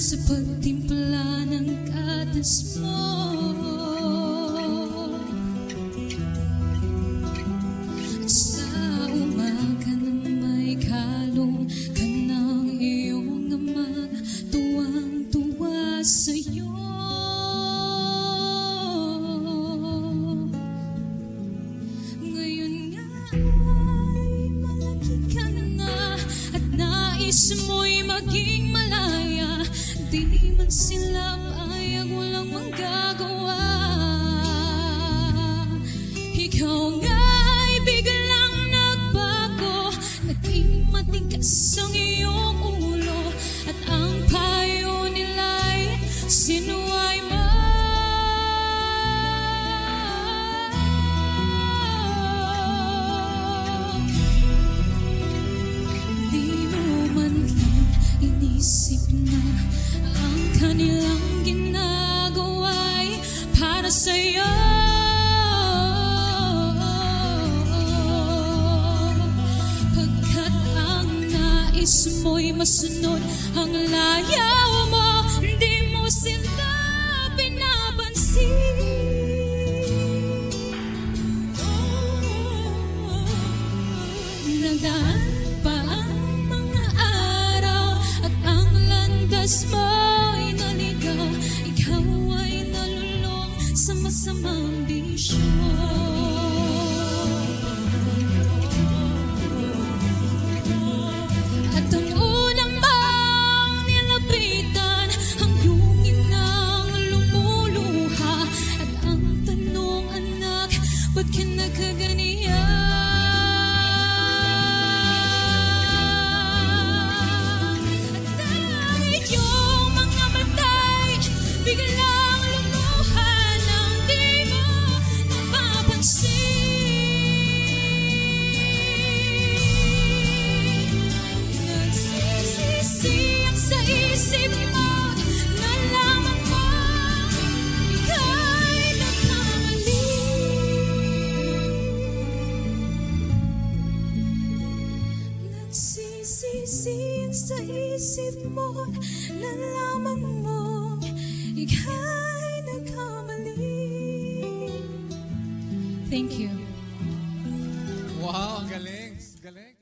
sa pagtimpla ng gatas mo. At sa umaga na may kalong ka ng iyong ama, tuwang-tuwa sa'yo. Ngayon nga ay malaki ka na at nais mo'y maging malaya. Di man sila payag, walang manggagawa. Ikaw nga'y biglang nagbago, naging matigas ang iyong ulo, at ang payo nila'y sinuway mo. Di mo man lang inisip na ang kanilang ginagawa'y para sa'yo. Pagkat ang nais mo'y masunod ang layaw mo, hindi mo sila pinapansin. Nagdaan pa ang mga araw at ang landas mo'y naligaw. Ikaw ay nalulong sa masamang bisyo. At ang unang mong nilapitan, ang iyong inang lumuluha. At ang tanong, anak, ba't ka nagkaganiyan? Biglang lumuha nang di mo napapansin. Nagsisisi ang sa isip mo, nalaman mo ika'y nagkamali. Nagsisisi ang sa isip mo, nalaman mo ika'y nagkamali. Thank you. Wow, ang galing. Galing.